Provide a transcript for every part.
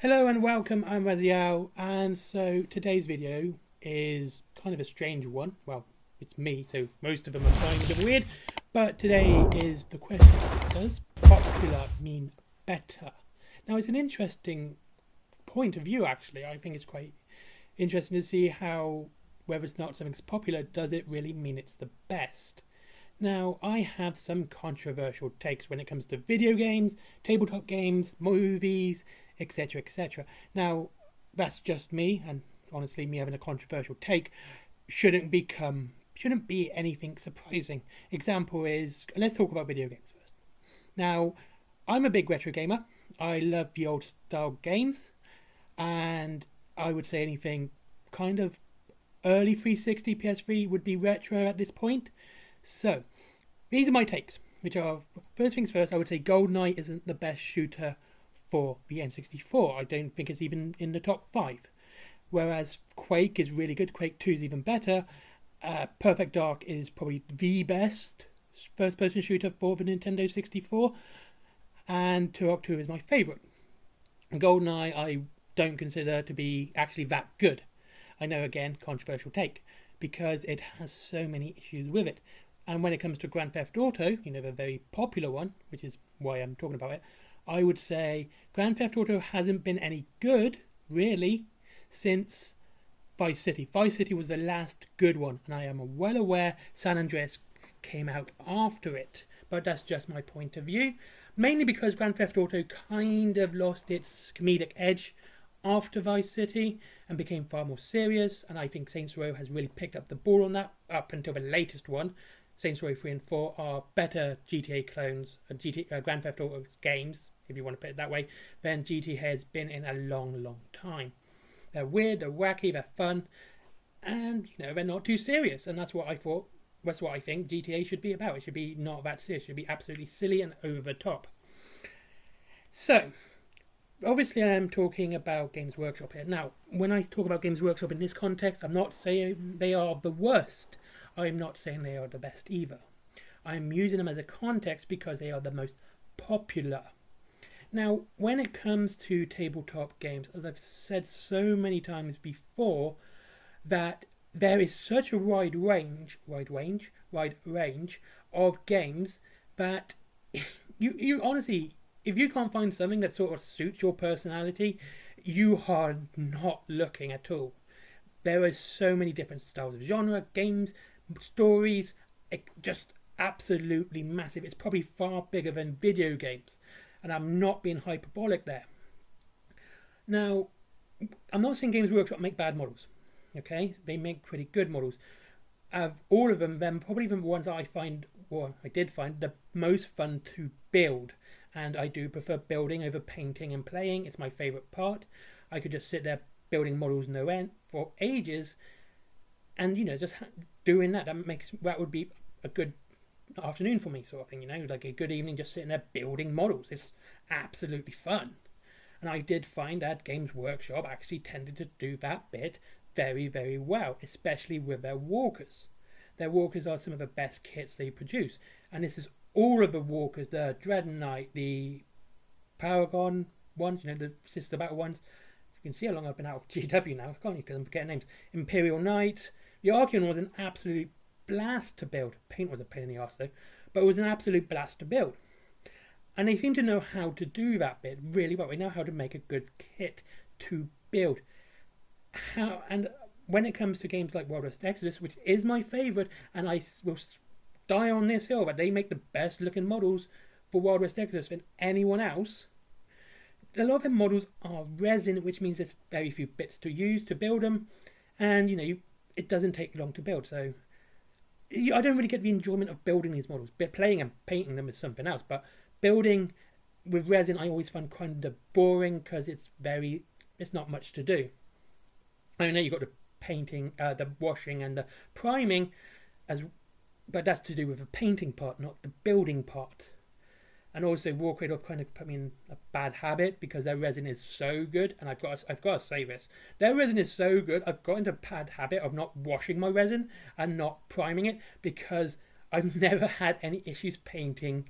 Hello and welcome, I'm Raziel, and so today's video is kind of a strange one. Well, it's me, so most of them are kind of weird, but today is the question, does popular mean better? Now it's an interesting point of view actually. I think it's quite interesting to see how, whether it's not something's popular, does it really mean it's the best? Now, I have some controversial takes when it comes to video games, tabletop games, movies, etc. etc. Now, that's just me, and honestly, me having a controversial take shouldn't be anything surprising. Example is, let's talk about video games first. Now, I'm a big retro gamer. I love the old style games, and I would say anything kind of early 360 PS3 would be retro at this point. So, these are my takes, which are, first things first, I would say GoldenEye isn't the best shooter for the N64. I don't think it's even in the top 5. Whereas Quake is really good, Quake 2 is even better, Perfect Dark is probably the best first-person shooter for the Nintendo 64, and Turok 2 is my favourite. GoldenEye I don't consider to be actually that good. I know, again, controversial take, because it has so many issues with it. And when it comes to Grand Theft Auto, the very popular one, which is why I'm talking about it, I would say Grand Theft Auto hasn't been any good, really, since Vice City. Vice City was the last good one, and I am well aware San Andreas came out after it. But that's just my point of view. Mainly because Grand Theft Auto kind of lost its comedic edge after Vice City and became far more serious, and I think Saints Row has really picked up the ball on that up until the latest one. Saints Row 3 and 4 are better GTA clones, Grand Theft Auto games, if you want to put it that way, than GTA has been in a long, long time. They're weird, they're wacky, they're fun, and they're not too serious, and that's what I thought. That's what I think GTA should be about. It should be not that serious. It should be absolutely silly and over the top. So, obviously I am talking about Games Workshop here. Now, when I talk about Games Workshop in this context, I'm not saying they are the worst. I'm not saying they are the best either. I'm using them as a context because they are the most popular. Now, when it comes to tabletop games, as I've said so many times before, that there is such a wide range of games that you honestly, if you can't find something that sort of suits your personality, you are not looking at all. There are so many different styles of genre, games, stories, just absolutely massive. It's probably far bigger than video games, and I'm not being hyperbolic there. Now, I'm not saying Games Workshop make bad models. Okay, they make pretty good models. Of all of them, then probably the ones I did find the most fun to build, and I do prefer building over painting and playing. It's my favourite part. I could just sit there building models no end for ages, and just doing that would be a good afternoon for me, sort of thing. Like a good evening, just sitting there building models. It's absolutely fun, and I did find that Games Workshop actually tended to do that bit very, very well, especially with their walkers. Their walkers are some of the best kits they produce, and this is all of the walkers: the Dread Knight, the Paragon ones, the Sister Battle ones. You can see how long I've been out of GW now, can't you? Because I'm forgetting names. Imperial Knight. The Archeon was an absolute blast to build. Paint was a pain in the arse though, but it was an absolute blast to build. And they seem to know how to do that bit really well. They know how to make a good kit to build. And when it comes to games like Wild West Exodus, which is my favourite, and I will die on this hill that they make the best looking models for Wild West Exodus than anyone else. A lot of their models are resin, which means there's very few bits to use to build them, and it doesn't take long to build. So I don't really get the enjoyment of building these models. But playing and painting them is something else. But building with resin, I always find kind of boring because it's not much to do. I know you've got the painting, the washing, and the priming, but that's to do with the painting part, not the building part. And also, Warcraft have kind of put me in a bad habit because their resin is so good, and I've got to say this: their resin is so good. I've got into a bad habit of not washing my resin and not priming it because I've never had any issues painting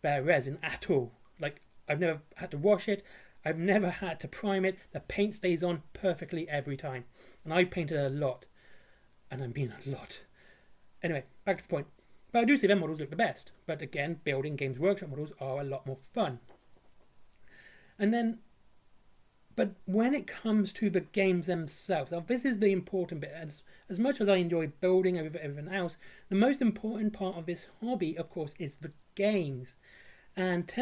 their resin at all. Like, I've never had to wash it. I've never had to prime it. The paint stays on perfectly every time. And I've painted a lot. And I mean a lot. Anyway, back to the point. But I do see their models look the best. But again, building Games Workshop models are a lot more fun. And then, but when it comes to the games themselves, now this is the important bit. As much as I enjoy building over everything else, the most important part of this hobby, of course, is the games. And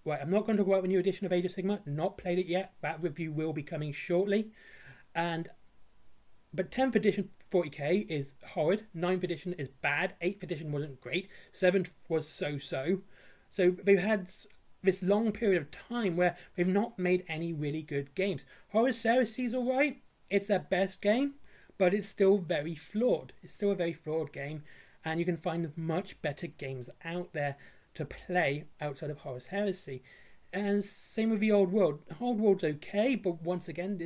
right, I'm not going to talk about the new edition of Age of Sigmar. Not played it yet. That review will be coming shortly. But 10th edition 40k is horrid. 9th edition is bad. 8th edition wasn't great. 7th was so-so. So they've had this long period of time where they've not made any really good games. Horus Heresy's alright. It's their best game, but it's still very flawed. It's still a very flawed game, and you can find much better games out there to play outside of Horus Heresy. And same with the Old World. Old World's okay, but once again,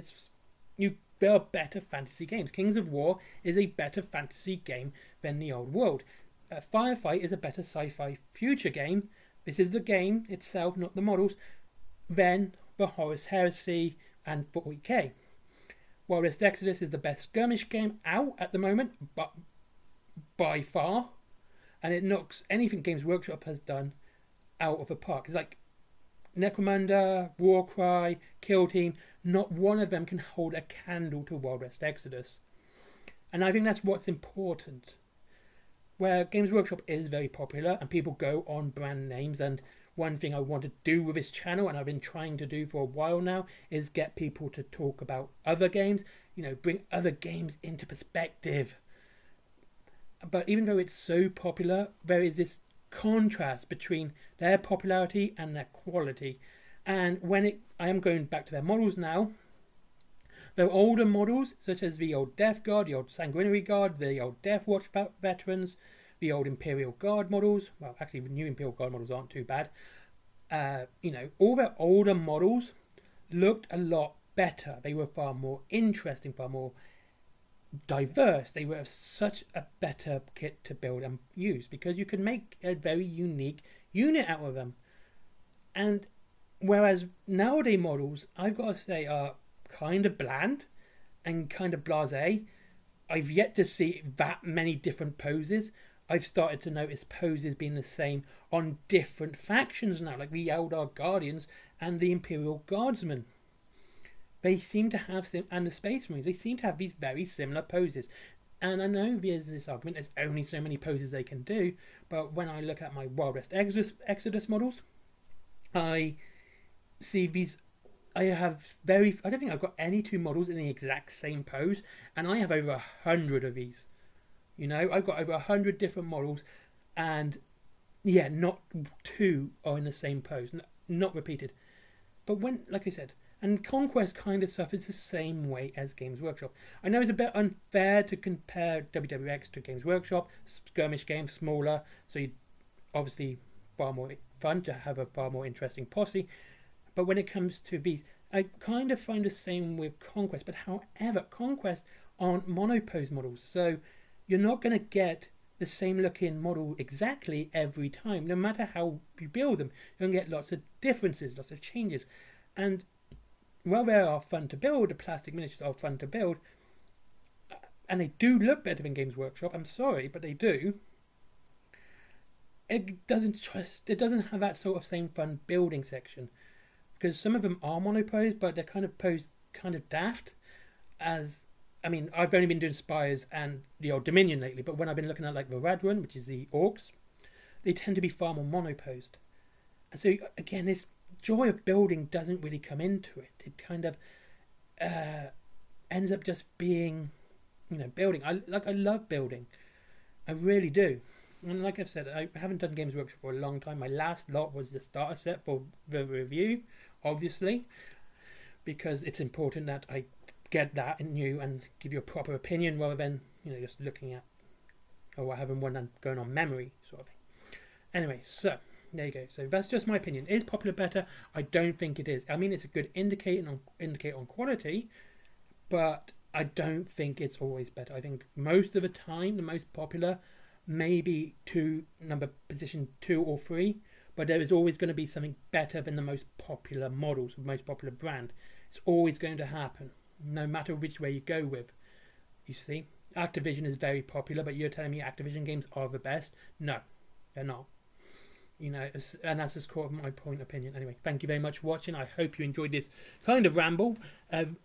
there are better fantasy games. Kings of War is a better fantasy game than the Old World. Firefight is a better sci-fi future game. This is the game itself, not the models, than the Horus Heresy and 40k. Wargames Exodus is the best skirmish game out at the moment, but by far. And it knocks anything Games Workshop has done out of the park. It's like Necromunda, Warcry, Kill Team, not one of them can hold a candle to Wild West Exodus. And I think that's what's important. Where Games Workshop is very popular and people go on brand names, and one thing I want to do with this channel, and I've been trying to do for a while now, is get people to talk about other games, bring other games into perspective. But even though it's so popular, there is this contrast between their popularity and their quality. And I am going back to their models now. Their older models, such as the old Death Guard, the old Sanguinary Guard, the old Death Watch veterans, the old Imperial Guard models. Well, actually, the new Imperial Guard models aren't too bad. All their older models looked a lot better. They were far more interesting, far more diverse. They were such a better kit to build and use because you can make a very unique unit out of them. And whereas nowadays models, I've got to say, are kind of bland and kind of blasé. I've yet to see that many different poses. I've started to notice poses being the same on different factions now, like the Eldar Guardians and the Imperial Guardsmen. They seem to have, and the Space Marines, they seem to have these very similar poses. And I know there's this argument, there's only so many poses they can do, but when I look at my Wild West Exodus models, I see these. I don't think I've got any two models in the exact same pose, and I have over 100 of these. I've got over 100 different models, and yeah, not two are in the same pose, not repeated. But like I said, and Conquest kind of suffers the same way as Games Workshop. I know it's a bit unfair to compare WWX to Games Workshop, skirmish games, smaller, so you obviously far more fun to have a far more interesting posse. But when it comes to these, I kind of find the same with Conquest. But however, Conquest aren't monopose models, so you're not going to get the same looking model exactly every time. No matter how you build them, you're going to get lots of differences, lots of changes. And while they are fun to build, the plastic miniatures are fun to build, and they do look better than Games Workshop. I'm sorry, but they do. It doesn't have that sort of same fun building section. Because some of them are monopose, but they're kind of posed kind of daft. I've only been doing Spires and the old Dominion lately, but when I've been looking at like the Radrun, which is the Orcs, they tend to be far more monoposed. And so again, this joy of building doesn't really come into it. It kind of ends up just being, building. I love building. I really do. And like I've said, I haven't done Games Workshop for a long time. My last lot was the starter set for the review, obviously, because it's important that I get that in you and give you a proper opinion rather than, just looking at, having one and going on memory sort of thing. Anyway, so there you go. So that's just my opinion. Is popular better? I don't think it is. I mean, it's a good indicator on quality, but I don't think it's always better. I think most of the time, the most popular maybe position 2 or 3, but there is always going to be something better than the most popular models, the most popular brand. It's always going to happen, no matter which way you go with. You see, Activision is very popular, but you're telling me Activision games are the best? No, they're not. You know, and that's just sort of my point of opinion. Anyway, thank you very much for watching. I hope you enjoyed this kind of ramble.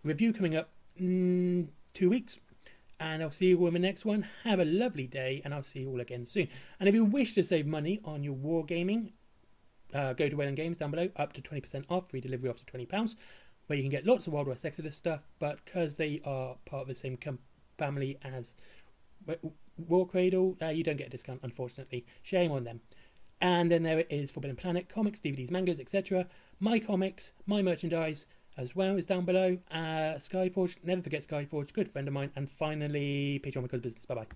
Review coming up 2 weeks. And I'll see you all in the next one. Have a lovely day, and I'll see you all again soon. And if you wish to save money on your wargaming, go to Wayland Games down below, up to 20% off, free delivery after £20, where you can get lots of Wild West Exodus stuff, but because they are part of the same family as War Cradle, you don't get a discount, unfortunately. Shame on them. And then there is Forbidden Planet, comics, DVDs, mangas, etc. My comics, my merchandise, as well is down below. Skyforge, never forget Skyforge, good friend of mine. And finally, Patreon because of business. Bye bye.